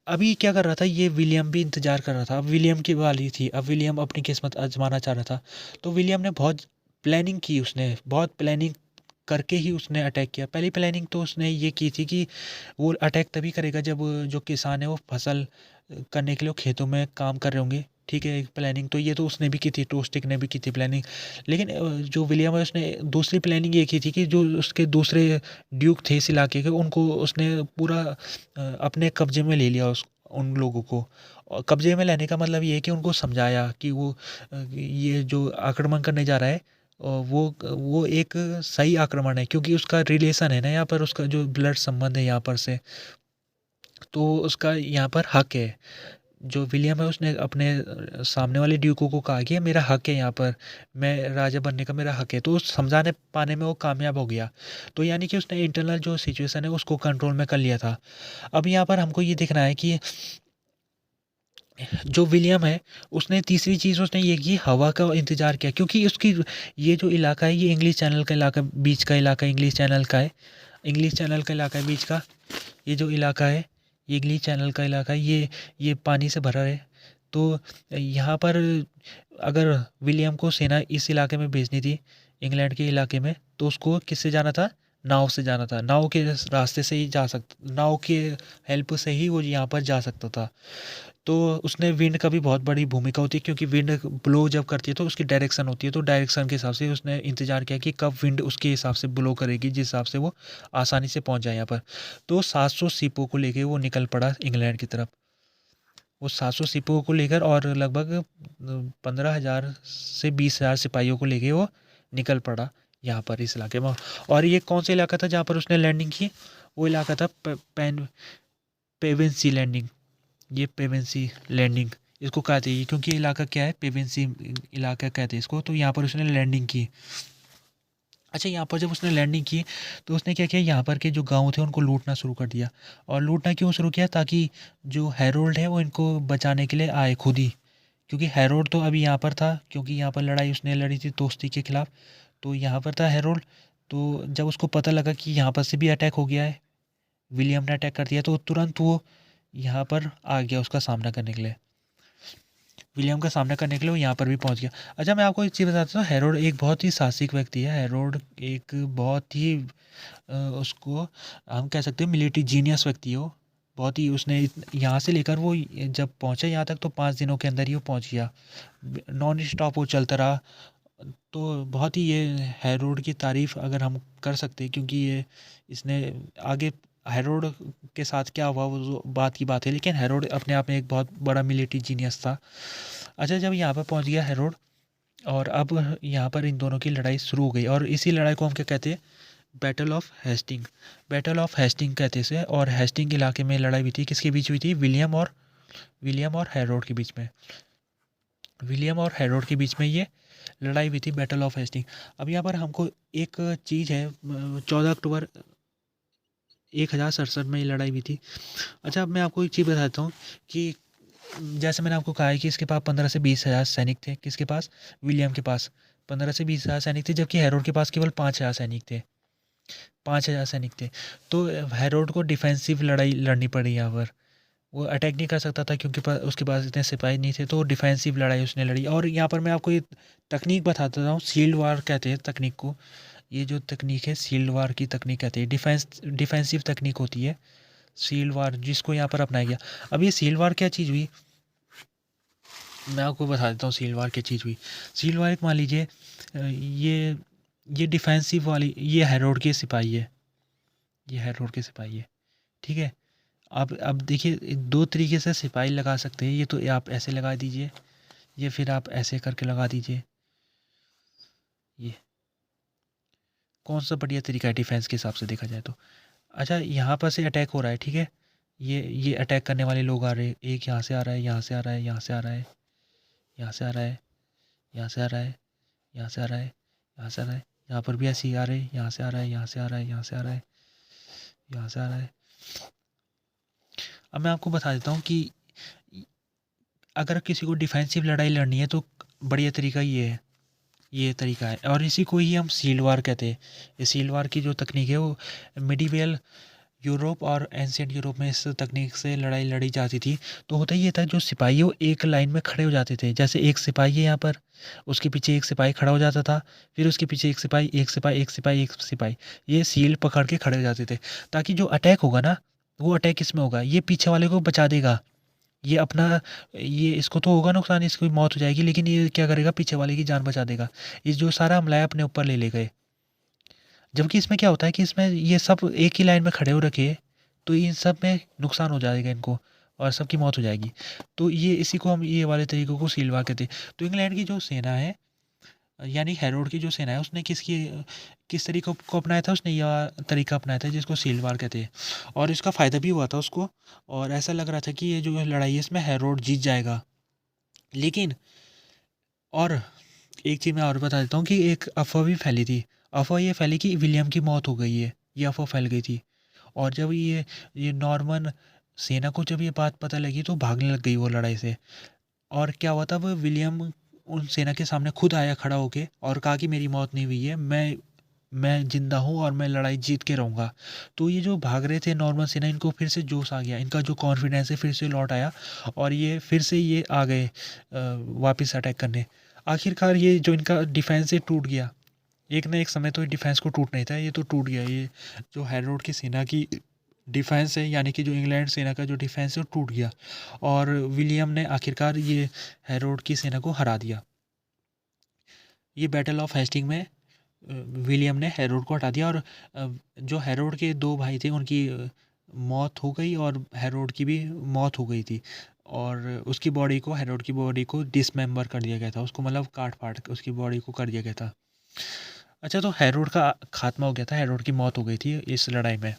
अभी क्या कर रहा था, ये विलियम भी इंतजार कर रहा था। अब विलियम की बारी थी, अब विलियम अपनी किस्मत आजमाना चाह रहा था। तो विलियम ने बहुत प्लानिंग की, उसने बहुत प्लानिंग करके ही उसने अटैक किया। पहली प्लानिंग तो उसने ये की थी कि वो अटैक तभी करेगा जब जो किसान है वो फसल करने के लिए खेतों में काम कर रहे होंगे। ठीक है, एक प्लानिंग तो ये तो उसने भी की थी, टोस्टिक ने भी की थी प्लानिंग। लेकिन जो विलियम है उसने दूसरी प्लानिंग ये की थी कि जो उसके दूसरे ड्यूक थे इस इलाके के, उनको उसने पूरा अपने कब्जे में ले लिया, उस उन लोगों को। और कब्जे में लेने का मतलब ये है कि उनको समझाया कि वो ये जो आक्रमण करने जा रहा है वो एक सही आक्रमण है, क्योंकि उसका रिलेशन है ना यहाँ पर, उसका जो ब्लड संबंध है यहाँ पर से, तो उसका यहाँ पर हक है। जो विलियम है उसने अपने सामने वाले ड्यूको को कहा कि ये मेरा हक है, यहाँ पर मैं राजा बनने का मेरा हक है। तो उस समझाने पाने में वो कामयाब हो गया। तो यानी कि उसने इंटरनल जो सिचुएशन है उसको कंट्रोल में कर लिया था। अब यहाँ पर हमको ये देखना है कि जो विलियम है, उसने तीसरी चीज़ उसने ये की, हवा का इंतज़ार किया, क्योंकि उसकी ये जो इलाका है ये इंग्लिश चैनल का इलाका, बीच का इलाका इंग्लिश चैनल का है, इंग्लिश चैनल का इलाका है बीच का। ये जो इलाका है ये इंग्लिश चैनल का इलाका है, ये पानी से भरा है। तो यहाँ पर अगर विलियम को सेना इस इलाके में भेजनी थी, इंग्लैंड के इलाके में, तो उसको किससे जाना था? नाव से जाना था। नाव के रास्ते से ही जा सकता, नाव के हेल्प से ही वो यहाँ पर जा सकता था। तो उसने विंड का भी बहुत बड़ी भूमिका होती है, क्योंकि विंड ब्लो जब करती है तो उसकी डायरेक्शन होती है, तो डायरेक्शन के हिसाब से उसने इंतजार किया कि कब विंड उसके हिसाब से ब्लो करेगी, जिस हिसाब से वो आसानी से पहुंच जाए यहाँ पर। तो 700 सिपों को लेके वो निकल पड़ा इंग्लैंड की तरफ। वो 700 सिपों को लेकर और लगभग 15,000 से 20,000 सिपाहियों को लेके वो निकल पड़ा यहाँ पर इस इलाके में। और ये कौन सा इलाका था जहाँ पर उसने लैंडिंग की? वो इलाका था पेवेंसी लैंडिंग। ये पेवेंसी लैंडिंग इसको कहते हैं, क्योंकि ये इलाका क्या है, पेवेंसी इलाका कहते हैं इसको। तो यहाँ पर उसने लैंडिंग की। अच्छा, यहाँ पर जब उसने लैंडिंग की तो उसने क्या किया, यहाँ पर के जो गांव थे उनको लूटना शुरू कर दिया। और लूटना क्यों शुरू किया? ताकि जो हैरोल्ड है वो इनको बचाने के लिए आए खुद ही, क्योंकि हैरोल्ड तो अभी यहाँ पर था, क्योंकि यहाँ पर लड़ाई उसने लड़ी थी दोस्ती के खिलाफ। तो यहाँ पर था हैरोल्ड। तो जब उसको पता लगा कि यहाँ पर से भी अटैक हो गया है, विलियम ने अटैक कर दिया, तो तुरंत वो यहाँ पर आ गया उसका सामना करने के लिए। विलियम का सामना करने के लिए वो यहाँ पर भी पहुँच गया। अच्छा, मैं आपको एक चीज़ बताता हूँ, हेरोड एक बहुत ही साहसिक व्यक्ति है। हेरोड एक बहुत ही उसको हम कह सकते हैं मिलिट्री जीनियस व्यक्ति हो। बहुत ही उसने यहाँ से लेकर वो जब पहुँचा यहाँ तक तो 5 दिनों के अंदर ही वो पहुँच गया। नॉन स्टॉप वो चलता रहा। तो बहुत ही ये हेरोड की तारीफ़ अगर हम कर सकते हैं, क्योंकि ये इसने आगे हेरोड के साथ क्या हुआ वो तो बात की बात है, लेकिन हेरोड अपने आप में एक बहुत बड़ा मिलिट्री जीनियस था। अच्छा, जब यहाँ पर पहुँच गया हेरोड और अब यहाँ पर इन दोनों की लड़ाई शुरू हो गई, और इसी लड़ाई को हम क्या कहते हैं? Battle of Hasting. Battle of Hasting कहते हैं इसे। और हेस्टिंग इलाके में लड़ाई हुई थी, किसके बीच हुई थी? विलियम और हेरोड के बीच में। विलियम और हेरोड के बीच में ये लड़ाई हुई थी, बैटल ऑफ हेस्टिंग। अब यहाँ पर हमको एक चीज़ है, 14 अक्टूबर 1067 में ये लड़ाई हुई थी। अच्छा, अब मैं आपको एक चीज़ बताता हूँ कि जैसे मैंने आपको कहा है कि इसके पास 15 से 20 हज़ार सैनिक थे। किसके पास? विलियम के पास 15 से 20 हज़ार सैनिक थे, जबकि हेरोड के पास केवल 5,000 सैनिक थे। 5,000 सैनिक थे। तो हेरोड को डिफेंसिव लड़ाई लड़नी पड़ी यहाँ पर। वो अटैक नहीं कर सकता था, क्योंकि उसके पास इतने सिपाही नहीं थे, तो डिफेंसिव लड़ाई उसने लड़ी। और यहाँ पर मैं आपको ये तकनीक बताता हूँ, शील्ड वार कहते हैं तकनीक को। ये जो तकनीक है शील्ड वार की तकनीक कहते हैं। डिफेंसिव तकनीक होती है शील्ड वार, जिसको यहाँ पर अपनाया गया। अब ये शील्ड वार क्या चीज़ हुई, मैं आपको बता देता हूँ शील्ड वार क्या चीज़ हुई। शील्ड वार एक मान लीजिए ये डिफेंसिव वाली, ये हेरोड के सिपाही है, ये हेरोड के सिपाही है, ठीक है। अब देखिए, दो तरीके से सिपाही लगा सकते हैं। ये तो आप ऐसे लगा दीजिए, ये फिर आप ऐसे करके लगा दीजिए। ये कौन सा बढ़िया तरीका है डिफेंस के हिसाब से देखा जाए तो? अच्छा, यहाँ पर से अटैक हो रहा है, ठीक है। ये अटैक करने वाले लोग आ रहे हैं, एक यहाँ से आ रहा है, यहाँ से आ रहा है, यहाँ से आ रहा है, यहाँ से आ रहा है, यहाँ से आ रहा है, यहाँ से आ रहा है, यहाँ से आ रहा है, यहाँ पर भी ऐसे ही आ रहे हैं, यहाँ से आ रहा है, यहाँ से आ रहा है, यहाँ से आ रहा है, यहाँ से आ रहा है। अब मैं आपको बता देता हूँ कि अगर किसी को डिफेंसिव लड़ाई लड़नी है तो बढ़िया तरीका ये है, ये तरीका है, और इसी को ही हम शील्ड वार कहते हैं। ये शील्ड वार की जो तकनीक है वो मिडीवियल यूरोप और एंशिएंट यूरोप में इस तकनीक से लड़ाई लड़ी जाती थी। तो होता ये था, जो सिपाही है वो एक लाइन में खड़े हो जाते थे। जैसे एक सिपाही है यहाँ पर, उसके पीछे एक सिपाही खड़ा हो जाता था, फिर उसके पीछे एक सिपाही, एक सिपाही, एक सिपाही, एक सिपाही, ये शील्ड पकड़ के खड़े हो जाते थे, ताकि जो अटैक होगा ना, वो अटैक किसमें होगा? ये पीछे वाले को बचा देगा। ये अपना, ये इसको तो होगा नुकसान, इसकी मौत हो जाएगी, लेकिन ये क्या करेगा? पीछे वाले की जान बचा देगा। ये जो सारा हमला है अपने ऊपर ले गए। जबकि इसमें क्या होता है कि इसमें ये सब एक ही लाइन में खड़े हो रखे, तो इन सब में नुकसान हो जाएगा इनको, और सबकी मौत हो जाएगी। तो ये इसी को हम ये वाले तरीकों को सीलवा कहते हैं। तो इंग्लैंड की जो सेना है, यानी हेरोड की जो सेना है, उसने किस तरीके को अपनाया था? उसने यह तरीका अपनाया था जिसको सील्ड वार कहते हैं। और इसका फ़ायदा भी हुआ था उसको, और ऐसा लग रहा था कि ये जो लड़ाई है इसमें हेरोड जीत जाएगा। लेकिन और एक चीज़ मैं और बता देता हूँ कि एक अफ़वाह भी फैली थी। अफ़वाह ये फैली कि विलियम की मौत हो गई है, ये अफ़वाह फैल गई थी। और जब ये नॉर्मन सेना को जब ये बात पता लगी तो भागने लग गई वो लड़ाई से। और क्या हुआ था, वो विलियम उन सेना के सामने खुद आया खड़ा होके और कहा कि मेरी मौत नहीं हुई है, मैं ज़िंदा हूँ और मैं लड़ाई जीत के रहूँगा। तो ये जो भाग रहे थे नॉर्मन सेना, इनको फिर से जोश आ गया, इनका जो कॉन्फिडेंस है फिर से लौट आया और ये फिर से ये आ गए वापस अटैक करने। आखिरकार ये जो इनका डिफेंस है टूट गया। एक ना एक समय तो डिफेंस को टूटना ही था, ये तो टूट गया। ये जो हैरोल्ड की सेना की डिफेंस है, यानी कि जो इंग्लैंड सेना का जो डिफेंस है वो टूट गया और विलियम ने आखिरकार ये हैरोल्ड की सेना को हरा दिया। ये बैटल ऑफ हेस्टिंग में विलियम ने हैरोल्ड को हटा दिया और जो हैरोल्ड के दो भाई थे उनकी मौत हो गई और हैरोल्ड की भी मौत हो गई थी। और उसकी बॉडी को, हैरोल्ड की बॉडी को डिसमेंबर कर दिया गया था, उसको मतलब काट फाट के उसकी बॉडी को कर दिया गया था। अच्छा, तो हैरोल्ड का खात्मा हो गया था, हैरोल्ड की मौत हो गई थी इस लड़ाई में।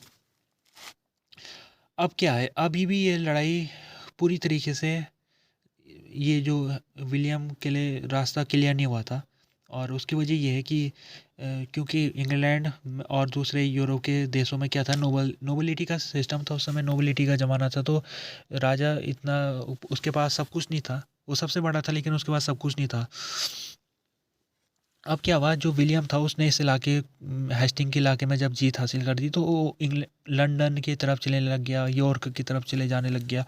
अब क्या है, अभी भी ये लड़ाई पूरी तरीके से, ये जो विलियम के लिए रास्ता क्लियर नहीं हुआ था। और उसकी वजह ये है कि क्योंकि इंग्लैंड और दूसरे यूरोप के देशों में क्या था, नोबिलिटी का सिस्टम था उस समय, नोबिलिटी का ज़माना था। तो राजा इतना, उसके पास सब कुछ नहीं था, वो सबसे बड़ा था लेकिन उसके पास सब कुछ नहीं था। अब क्या हुआ, जो विलियम था उसने इस इलाके, हेस्टिंग के इलाके में जब जीत हासिल कर दी तो वो लंदन की तरफ चलने लग गया, यॉर्क की तरफ चले जाने लग गया।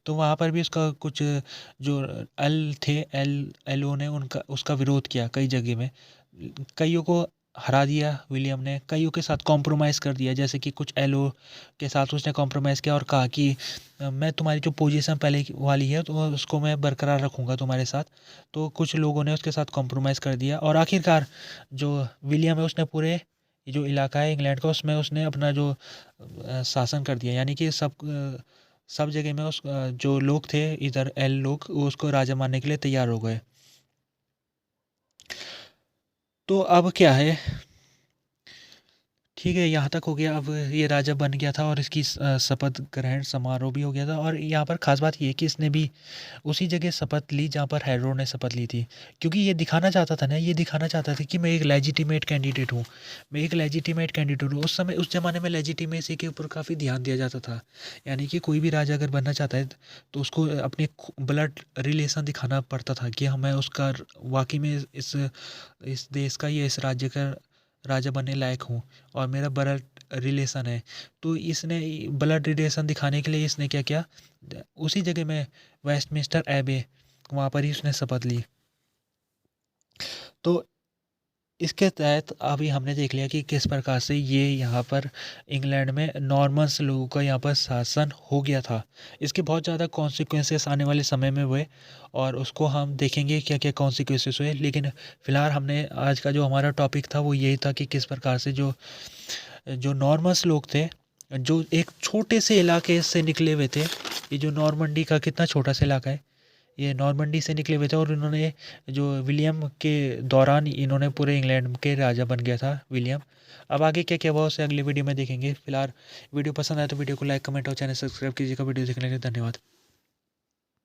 तो वहाँ पर भी उसका कुछ जो एल थे, एलओ ने उनका उसका विरोध किया कई जगह में। कईयों को हरा दिया विलियम ने, कईयों के साथ कॉम्प्रोमाइज़ कर दिया, जैसे कि कुछ एलओ के साथ उसने कॉम्प्रोमाइज़ किया और कहा कि मैं तुम्हारी जो पोजीशन पहले वाली है तो उसको मैं बरकरार रखूँगा तुम्हारे साथ। तो कुछ लोगों ने उसके साथ कॉम्प्रोमाइज़ कर दिया और आखिरकार जो विलियम है उसने पूरे ये जो इलाका है इंग्लैंड का, उसमें उसने अपना जो शासन कर दिया, यानी कि सब जगह में जो लोग थे इधर एल लोग, वो उसको राजा मानने के लिए तैयार हो गए। तो अब क्या है, ठीक है, यहाँ तक हो गया। अब ये राजा बन गया था और इसकी शपथ ग्रहण समारोह भी हो गया था। और यहाँ पर ख़ास बात ये है कि इसने भी उसी जगह शपथ ली जहाँ पर हैरोल्ड ने शपथ ली थी, क्योंकि ये दिखाना चाहता था ना, ये दिखाना चाहता था कि मैं एक लेजिटिमेट कैंडिडेट हूँ, मैं एक लेजिटिमेट कैंडिडेट हूँ। उस समय उस ज़माने में लेजिटिमेसी के ऊपर काफ़ी ध्यान दिया जाता था, यानी कि कोई भी राजा अगर बनना चाहता है तो उसको अपने ब्लड रिलेशन दिखाना पड़ता था कि हाँ, मैं उसका वाकई में इस देश का या इस राज्य का राजा बनने लायक हूँ और मेरा ब्लड रिलेशन है। तो इसने ब्लड रिलेशन दिखाने के लिए इसने क्या किया, उसी जगह में वेस्टमिंस्टर एबे, वहाँ पर ही उसने शपथ ली। तो इसके तहत अभी हमने देख लिया कि किस प्रकार से ये यहाँ पर इंग्लैंड में नॉर्मन्स लोगों का यहाँ पर शासन हो गया था। इसके बहुत ज़्यादा कॉन्सिक्वेंसेस आने वाले समय में हुए और उसको हम देखेंगे क्या क्या कॉन्सिक्वेंसेस हुए। लेकिन फ़िलहाल हमने आज का जो हमारा टॉपिक था वो यही था कि किस प्रकार से जो जो नॉर्मन्स लोग थे, जो एक छोटे से इलाके से निकले हुए थे। ये जो नॉर्मंडी का कितना छोटा सा इलाका है, ये नॉर्मंडी से निकले हुए थे और इन्होंने जो विलियम के दौरान इन्होंने पूरे इंग्लैंड के राजा बन गया था विलियम। अब आगे क्या क्या हुआ उसे अगली वीडियो में देखेंगे। फिलहाल वीडियो पसंद आए तो वीडियो को लाइक, कमेंट और चैनल सब्सक्राइब कीजिएगा। वीडियो देखने के लिए धन्यवाद।